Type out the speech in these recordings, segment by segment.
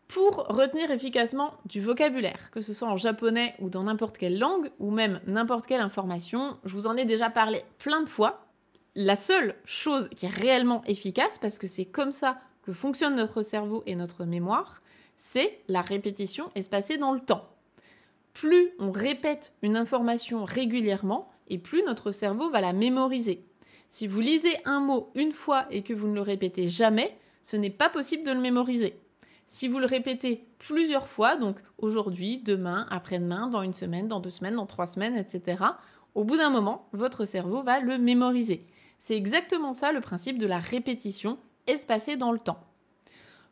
Pour retenir efficacement du vocabulaire, que ce soit en japonais ou dans n'importe quelle langue, ou même n'importe quelle information, je vous en ai déjà parlé plein de fois. La seule chose qui est réellement efficace, parce que c'est comme ça que fonctionne notre cerveau et notre mémoire, c'est la répétition espacée dans le temps. Plus on répète une information régulièrement, et plus notre cerveau va la mémoriser. Si vous lisez un mot une fois et que vous ne le répétez jamais, ce n'est pas possible de le mémoriser. Si vous le répétez plusieurs fois, donc aujourd'hui, demain, après-demain, dans une semaine, dans 2 semaines, dans 3 semaines, etc., au bout d'un moment, votre cerveau va le mémoriser. C'est exactement ça le principe de la répétition espacée dans le temps.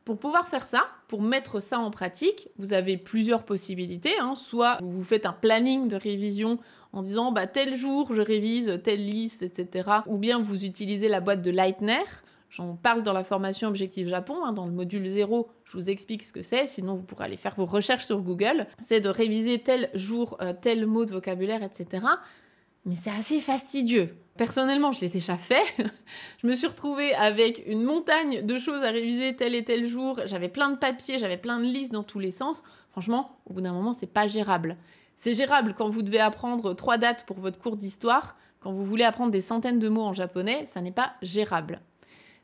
Pour pouvoir faire ça, pour mettre ça en pratique, vous avez plusieurs possibilités. Soit vous faites un planning de révision en disant tel jour je révise telle liste, etc. Ou bien vous utilisez la boîte de Leitner. J'en parle dans la formation Objectif Japon, dans le module 0, je vous explique ce que c'est, sinon vous pourrez aller faire vos recherches sur Google. C'est de réviser tel jour, tel mot de vocabulaire, etc. Mais c'est assez fastidieux. Personnellement, je l'ai déjà fait. Je me suis retrouvée avec une montagne de choses à réviser tel et tel jour. J'avais plein de papiers, j'avais plein de listes dans tous les sens. Franchement, au bout d'un moment, c'est pas gérable. C'est gérable quand vous devez apprendre 3 dates pour votre cours d'histoire. Quand vous voulez apprendre des centaines de mots en japonais, ça n'est pas gérable.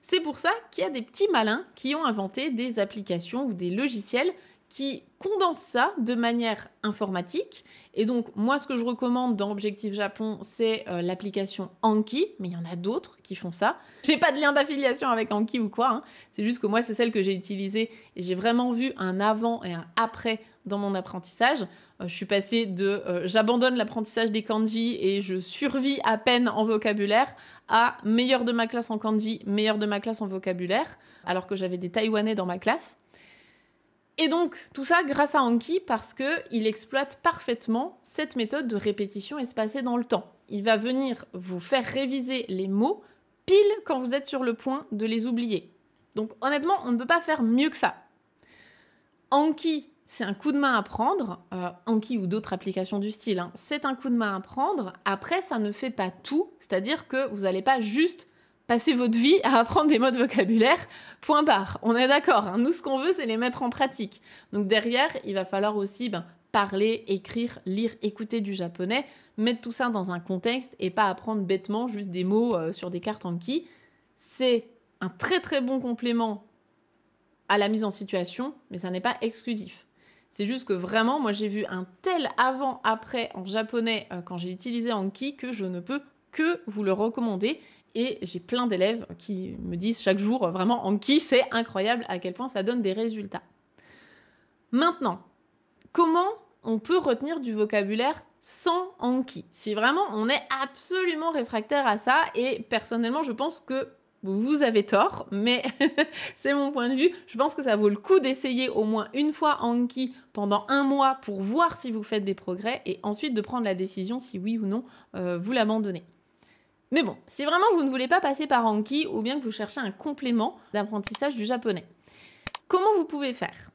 C'est pour ça qu'il y a des petits malins qui ont inventé des applications ou des logiciels qui condensent ça de manière informatique. Et donc, moi, ce que je recommande dans Objectif Japon, c'est l'application Anki, mais il y en a d'autres qui font ça. J'ai pas de lien d'affiliation avec Anki ou quoi, c'est juste que moi, c'est celle que j'ai utilisée et j'ai vraiment vu un avant et un après dans mon apprentissage. Je suis passée de j'abandonne l'apprentissage des kanji et je survis à peine en vocabulaire à meilleure de ma classe en kanji, meilleure de ma classe en vocabulaire, alors que j'avais des Taïwanais dans ma classe. Et donc, tout ça grâce à Anki parce qu'il exploite parfaitement cette méthode de répétition espacée dans le temps. Il va venir vous faire réviser les mots pile quand vous êtes sur le point de les oublier. Donc honnêtement, on ne peut pas faire mieux que ça. Anki, c'est un coup de main à prendre. Anki ou d'autres applications du style, c'est un coup de main à prendre. Après, ça ne fait pas tout. C'est-à-dire que vous n'allez pas juste passer votre vie à apprendre des mots de vocabulaire, point barre. On est d'accord, Nous, ce qu'on veut, c'est les mettre en pratique. Donc derrière, il va falloir aussi parler, écrire, lire, écouter du japonais, mettre tout ça dans un contexte et pas apprendre bêtement juste des mots sur des cartes Anki. C'est un très très bon complément à la mise en situation, mais ça n'est pas exclusif. C'est juste que vraiment, moi j'ai vu un tel avant-après en japonais quand j'ai utilisé Anki que je ne peux que vous le recommander. Et j'ai plein d'élèves qui me disent chaque jour, vraiment, Anki, c'est incroyable à quel point ça donne des résultats. Maintenant, comment on peut retenir du vocabulaire sans Anki? Si vraiment on est absolument réfractaire à ça, et personnellement, je pense que vous avez tort, mais c'est mon point de vue. Je pense que ça vaut le coup d'essayer au moins une fois Anki pendant 1 mois pour voir si vous faites des progrès, et ensuite de prendre la décision si oui ou non vous l'abandonnez. Mais bon, si vraiment vous ne voulez pas passer par Anki ou bien que vous cherchez un complément d'apprentissage du japonais, comment vous pouvez faire?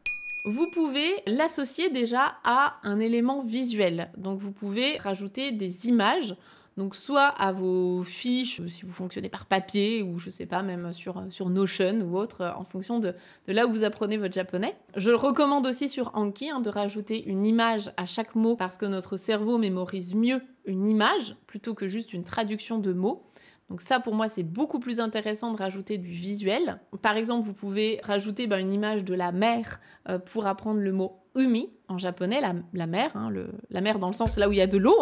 Vous pouvez l'associer déjà à un élément visuel. Donc vous pouvez rajouter des images, donc soit à vos fiches, si vous fonctionnez par papier, ou je sais pas, même sur Notion ou autre, en fonction de là où vous apprenez votre japonais. Je le recommande aussi sur Anki, de rajouter une image à chaque mot, parce que notre cerveau mémorise mieux une image, plutôt que juste une traduction de mots. Donc ça, pour moi, c'est beaucoup plus intéressant de rajouter du visuel. Par exemple, vous pouvez rajouter une image de la mer pour apprendre le mot umi en japonais, la mer, la mer dans le sens là où il y a de l'eau.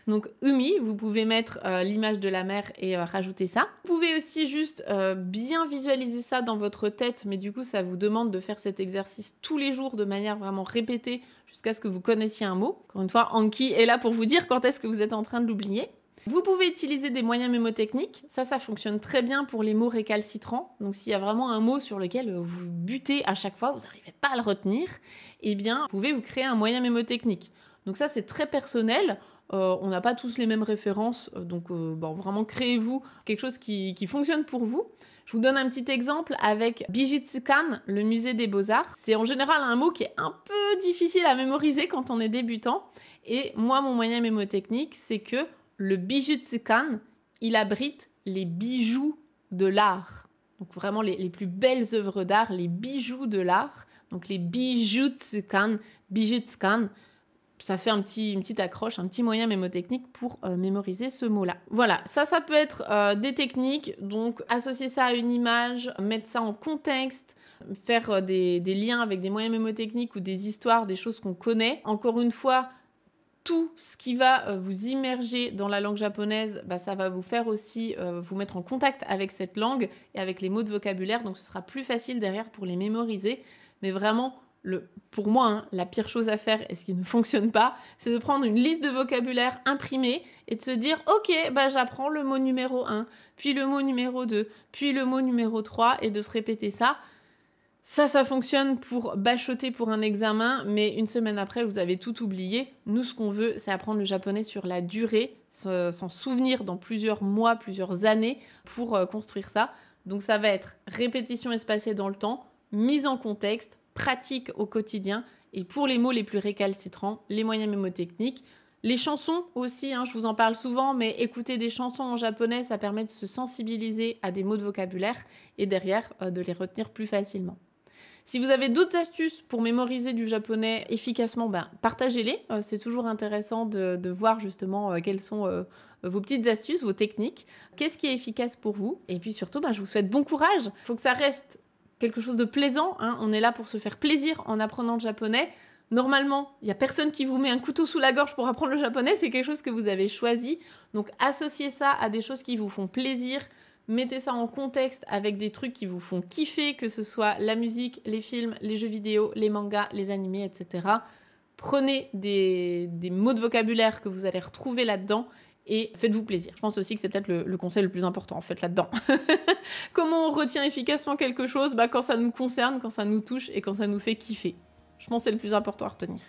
Donc umi, vous pouvez mettre l'image de la mer et rajouter ça. Vous pouvez aussi juste bien visualiser ça dans votre tête, mais du coup, ça vous demande de faire cet exercice tous les jours de manière vraiment répétée jusqu'à ce que vous connaissiez un mot. Encore une fois, Anki est là pour vous dire quand est-ce que vous êtes en train de l'oublier. Vous pouvez utiliser des moyens mémotechniques. Ça fonctionne très bien pour les mots récalcitrants. Donc, s'il y a vraiment un mot sur lequel vous butez à chaque fois, vous n'arrivez pas à le retenir, eh bien, vous pouvez vous créer un moyen mémotechnique. Donc ça, c'est très personnel. On n'a pas tous les mêmes références. Donc, vraiment, créez-vous quelque chose qui fonctionne pour vous. Je vous donne un petit exemple avec Bijutsukan, le musée des beaux-arts. C'est en général un mot qui est un peu difficile à mémoriser quand on est débutant. Et moi, mon moyen mémotechnique, c'est que le Bijutsukan, il abrite les bijoux de l'art. Donc vraiment les plus belles œuvres d'art, les bijoux de l'art. Donc les bijutsukan, bijutsukan. Ça fait une petite accroche, un petit moyen mémotechnique pour mémoriser ce mot-là. Voilà, ça peut être des techniques, donc associer ça à une image, mettre ça en contexte, faire des liens avec des moyens mémotechniques ou des histoires, des choses qu'on connaît. Encore une fois, tout ce qui va vous immerger dans la langue japonaise, ça va vous faire aussi vous mettre en contact avec cette langue et avec les mots de vocabulaire, donc ce sera plus facile derrière pour les mémoriser. Mais vraiment, pour moi, la pire chose à faire et ce qui ne fonctionne pas, c'est de prendre une liste de vocabulaire imprimée et de se dire « Ok, j'apprends le mot numéro 1, puis le mot numéro 2, puis le mot numéro 3 » et de se répéter ça. Ça fonctionne pour bachoter pour un examen, mais une semaine après, vous avez tout oublié. Nous, ce qu'on veut, c'est apprendre le japonais sur la durée, s'en souvenir dans plusieurs mois, plusieurs années pour construire ça. Donc ça va être répétition espacée dans le temps, mise en contexte, pratique au quotidien, et pour les mots les plus récalcitrants, les moyens mémotechniques. Les chansons aussi, je vous en parle souvent, mais écouter des chansons en japonais, ça permet de se sensibiliser à des mots de vocabulaire et derrière de les retenir plus facilement. Si vous avez d'autres astuces pour mémoriser du japonais efficacement, partagez-les. C'est toujours intéressant de voir justement quelles sont vos petites astuces, vos techniques. Qu'est-ce qui est efficace pour vous? Et puis surtout, je vous souhaite bon courage. Il faut que ça reste quelque chose de plaisant. On est là pour se faire plaisir en apprenant le japonais. Normalement, il n'y a personne qui vous met un couteau sous la gorge pour apprendre le japonais. C'est quelque chose que vous avez choisi. Donc associez ça à des choses qui vous font plaisir. Mettez ça en contexte avec des trucs qui vous font kiffer, que ce soit la musique, les films, les jeux vidéo, les mangas, les animés, etc. Prenez des mots de vocabulaire que vous allez retrouver là-dedans et faites-vous plaisir. Je pense aussi que c'est peut-être le conseil le plus important en fait là-dedans. Comment on retient efficacement quelque chose? Quand ça nous concerne, quand ça nous touche et quand ça nous fait kiffer. Je pense que c'est le plus important à retenir.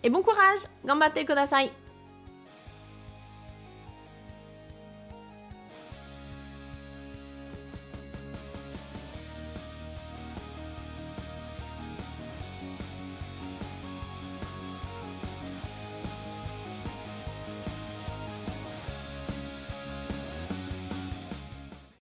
Et bon courage! Ganbatte kudasai!